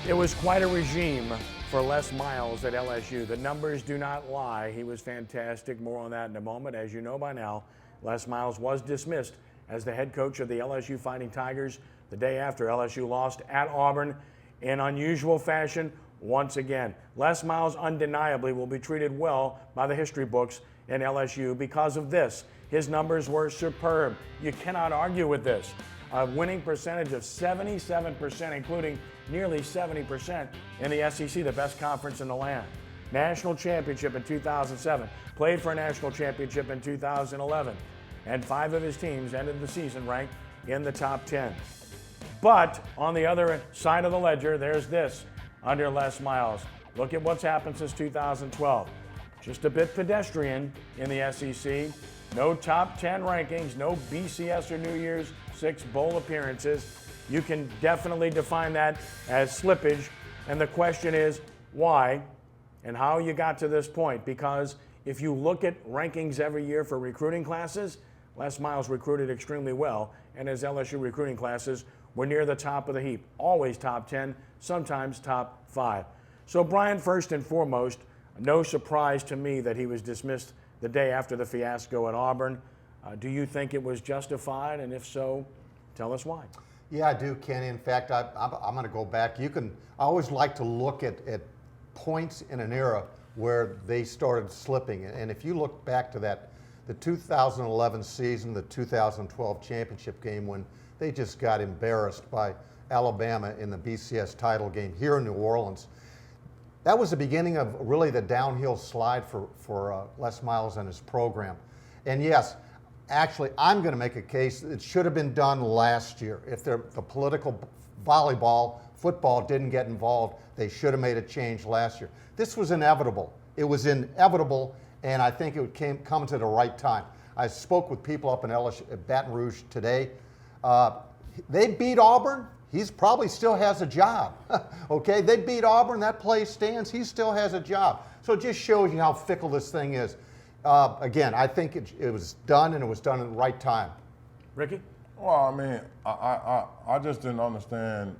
It was quite a regime for Les Miles at LSU. The numbers do not lie. He was fantastic. More on that in a moment. As you know by now, Les Miles was dismissed as the head coach of the LSU Fighting Tigers the day after LSU lost at Auburn in unusual fashion once again. Les Miles undeniably will be treated well by the history books in LSU because of this. His numbers were superb. You cannot argue with this. A winning percentage of 77%, including nearly 70% in the SEC, the best conference in the land. National championship in 2007, played for a national championship in 2011, and 5 of his teams ended the season ranked in the top 10. But on the other side of the ledger, there's this under Les Miles. Look at what's happened since 2012. Just a bit pedestrian in the SEC. No top 10 rankings, no BCS or New Year's Six bowl appearances. You can definitely define that as slippage. And the question is why and how you got to this point. Because if you look at rankings every year for recruiting classes, Les Miles recruited extremely well. And his LSU recruiting classes were near the top of the heap. Always top 10, sometimes top 5. So Brian, first and foremost, no surprise to me that he was dismissed the day after the fiasco at Auburn. Do you think it was justified? And if so, tell us why. Yeah, I do, Kenny. In fact, I'm going to go back. I always like to look at points in an era where they started slipping. And if you look back to the 2011 season, the 2012 championship game when they just got embarrassed by Alabama in the BCS title game here in New Orleans, that was the beginning of really the downhill slide for Les Miles and his program. And yes, actually, I'm going to make a case that it should have been done last year. If the political football didn't get involved, they should have made a change last year. This was inevitable. It was inevitable, and I think it would come to the right time. I spoke with people up in LSU, Baton Rouge today. They beat Auburn. He probably still has a job. Okay, they beat Auburn. That play stands. He still has a job. So it just shows you how fickle this thing is. Again, I think it was done, and it was done at the right time. Ricky? Well, I mean, I just didn't understand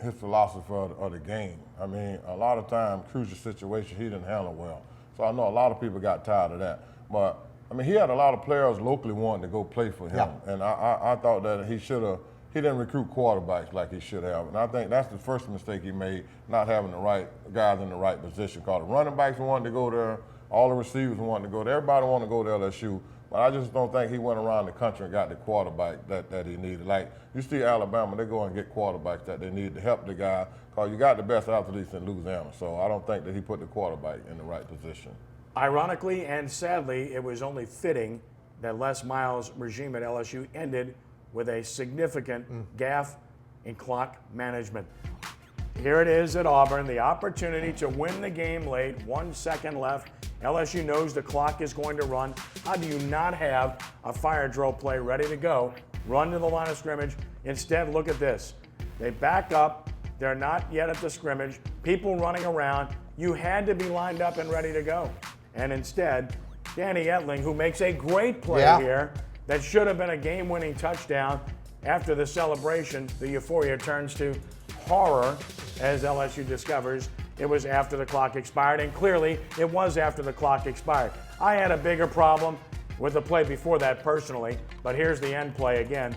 his philosophy of the game. I mean, a lot of times, crucial situation, he didn't handle well. So I know a lot of people got tired of that. But, I mean, he had a lot of players locally wanting to go play for him. Yeah. And I thought that he didn't recruit quarterbacks like he should have. And I think that's the first mistake he made, not having the right guys in the right position. Because the running backs wanted to go there, all the receivers wanted to go there. Everybody wanted to go to LSU. But I just don't think he went around the country and got the quarterback that he needed. Like, you see Alabama, they go and get quarterbacks that they need to help the guy. Because you got the best athletes in Louisiana. So I don't think that he put the quarterback in the right position. Ironically and sadly, it was only fitting that Les Miles' regime at LSU ended with a significant gaffe in clock management. Here it is at Auburn, the opportunity to win the game late, 1 second left. LSU knows the clock is going to run. How do you not have a fire drill play ready to go, run to the line of scrimmage? Instead, look at this. They back up. They're not yet at the scrimmage. People running around. You had to be lined up and ready to go. And instead, Danny Etling, who makes a great play here, that should have been a game-winning touchdown. After the celebration, the euphoria turns to horror as LSU discovers it was after the clock expired, and clearly it was after the clock expired. I had a bigger problem with the play before that personally, but here's the end play again.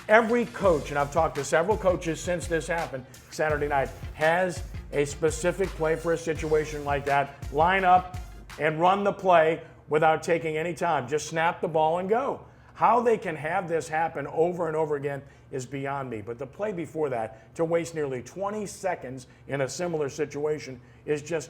Every coach, and I've talked to several coaches since this happened Saturday night, has a specific play for a situation like that. Line up and run the play without taking any time. Just snap the ball and go. How they can have this happen over and over again is beyond me. But the play before that, to waste nearly 20 seconds in a similar situation, is just,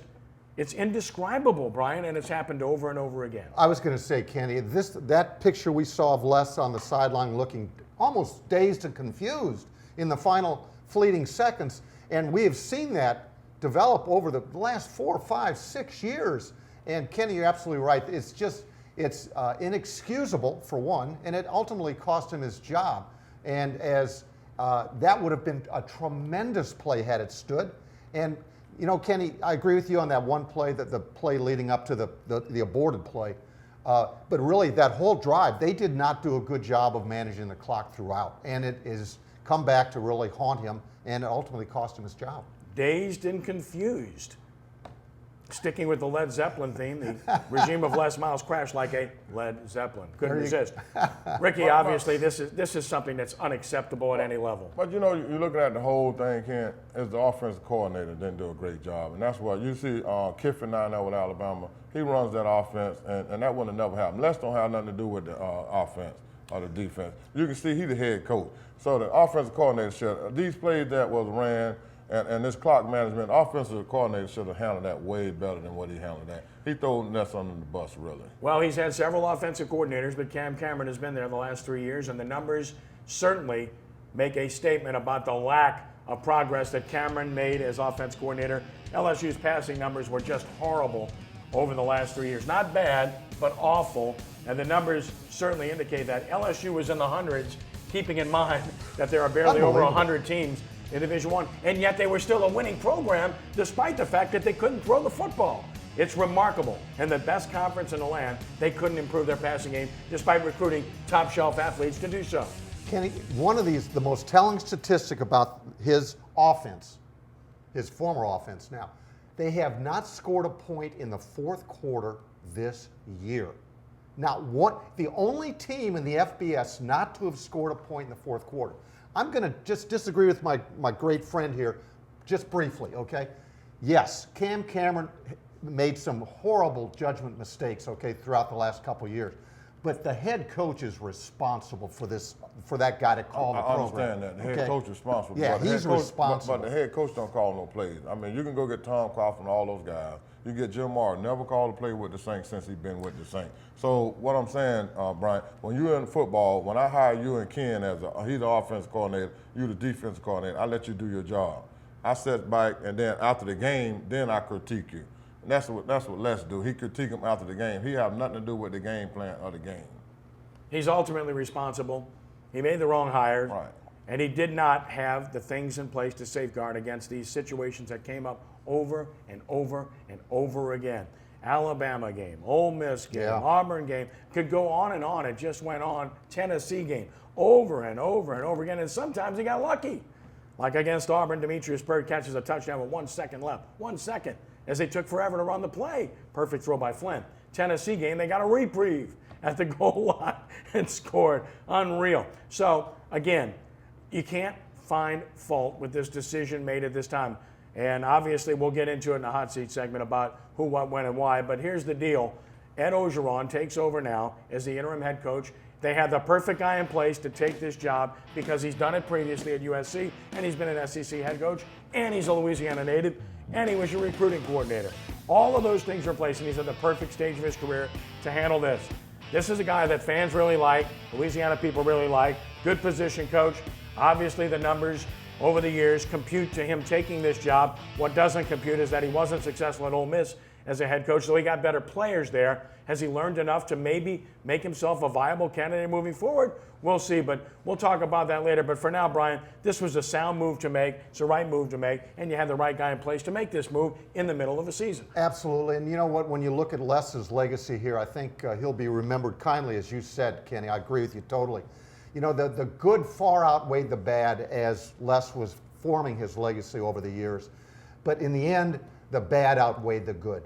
it's indescribable, Brian, and it's happened over and over again. I was going to say, Kenny, that picture we saw of Les on the sideline looking almost dazed and confused in the final fleeting seconds, and we have seen that develop over the last 4, 5, 6 years. And Kenny, you're absolutely right. It's inexcusable, for one, and it ultimately cost him his job. And as that would have been a tremendous play had it stood. And, you know, Kenny, I agree with you on that one play, that the play leading up to the aborted play. But really, that whole drive, they did not do a good job of managing the clock throughout. And it has come back to really haunt him, and it ultimately cost him his job. dazed and confused. Sticking with the Led Zeppelin theme, the regime of Les Miles crashed like a Led Zeppelin. Couldn't resist. Ricky, obviously, this is something that's unacceptable at any level. But you know, you're looking at the whole thing, Ken, as the offensive coordinator didn't do a great job. And that's what you see Kiffin down there with Alabama. He runs that offense, and that would have never happened. Les don't have nothing to do with the offense or the defense. You can see he's the head coach. So the offensive coordinator should, these plays that was ran, and this clock management, offensive coordinator should have handled that way better than what he handled that. He threw Ness under the bus, really. Well, he's had several offensive coordinators, but Cam Cameron has been there the last 3 years, and the numbers certainly make a statement about the lack of progress that Cameron made as offense coordinator. LSU's passing numbers were just horrible over the last 3 years. Not bad, but awful, and the numbers certainly indicate that. LSU was in the hundreds, keeping in mind that there are barely over 100 teams in Division I, and yet they were still a winning program despite the fact that they couldn't throw the football. It's remarkable. And the best conference in the land, they couldn't improve their passing game despite recruiting top-shelf athletes to do so. Kenny, one of the most telling statistic about his offense, his former offense now, they have not scored a point in the fourth quarter this year. Now, the only team in the FBS not to have scored a point in the fourth quarter. I'm going to just disagree with my great friend here just briefly, okay? Yes, Cam Cameron made some horrible judgment mistakes, okay, throughout the last couple of years. But the head coach is responsible for that guy to call the program. I understand that. The head coach is responsible. Yeah, he's responsible. But the head coach don't call no plays. I mean, you can go get Tom Coughlin and all those guys. You get Jim Moore, never called a play with the Saints since he's been with the Saints. So what I'm saying, Brian, when you're in football, when I hire you and Ken as he's the offensive coordinator, you the defensive coordinator, I let you do your job. I sit back, and then after the game, then I critique you. And that's what Les do. He critique him after the game. He have nothing to do with the game plan of the game. He's ultimately responsible. He made the wrong hires. Right. And he did not have the things in place to safeguard against these situations that came up over and over and over again. Alabama game, Ole Miss game, Auburn game, could go on and on. It just went on. Tennessee game, over and over and over again. And sometimes he got lucky. Like against Auburn, Demetrius Byrd catches a touchdown with 1 second left. 1 second, as they took forever to run the play. Perfect throw by Flynn. Tennessee game, they got a reprieve at the goal line and scored. Unreal. So, again, you can't find fault with this decision made at this time. And obviously, we'll get into it in the hot seat segment about who, what, when, and why. But here's the deal. Ed Orgeron takes over now as the interim head coach. They have the perfect guy in place to take this job because he's done it previously at USC, and he's been an SEC head coach, and he's a Louisiana native, and he was your recruiting coordinator. All of those things are in place, and he's at the perfect stage of his career to handle this. This is a guy that fans really like, Louisiana people really like, good position coach. Obviously, the numbers over the years compute to him taking this job. What doesn't compute is that he wasn't successful at Ole Miss as a head coach, so he got better players there. Has he learned enough to maybe make himself a viable candidate moving forward? We'll see, but we'll talk about that later. But for now, Brian, this was a sound move to make. It's the right move to make, and you had the right guy in place to make this move in the middle of a season. Absolutely, and you know what? When you look at Les's legacy here, I think he'll be remembered kindly, as you said, Kenny. I agree with you totally. You know, the good far outweighed the bad as Les was forming his legacy over the years. But in the end, the bad outweighed the good.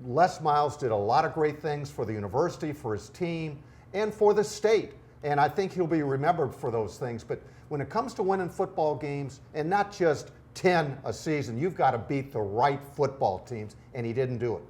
Les Miles did a lot of great things for the university, for his team, and for the state. And I think he'll be remembered for those things. But when it comes to winning football games, and not just 10 a season, you've got to beat the right football teams, and he didn't do it.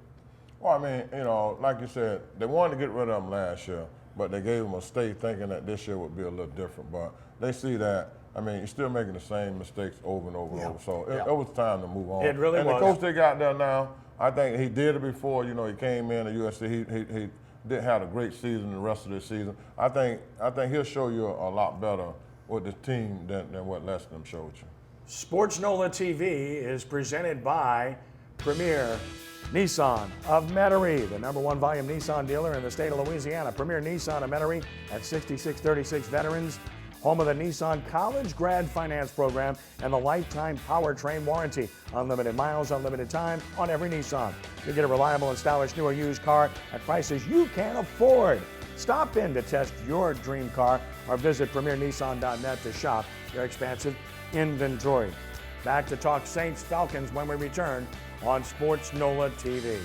Well, I mean, you know, like you said, they wanted to get rid of him last year, but they gave him a state thinking that this year would be a little different. But they see that, I mean, you're still making the same mistakes over and over and over. So it was time to move on. It really was. And the coach they got there now, I think he did it before. You know, he came in at USC. He didn't have a great season the rest of the season. I think he'll show you a lot better with the team than what Les them showed you. sportsNOLAtv is presented by Premier Nissan of Metairie, the #1 volume Nissan dealer in the state of Louisiana. Premier Nissan of Metairie at 6636 Veterans, home of the Nissan College Grad Finance Program and the lifetime powertrain warranty. Unlimited miles, unlimited time on every Nissan. You'll get a reliable and stylish new or used car at prices you can afford. Stop in to test your dream car or visit PremierNissan.net to shop their expansive inventory. Back to talk Saints Falcons when we return on Sports NOLA TV.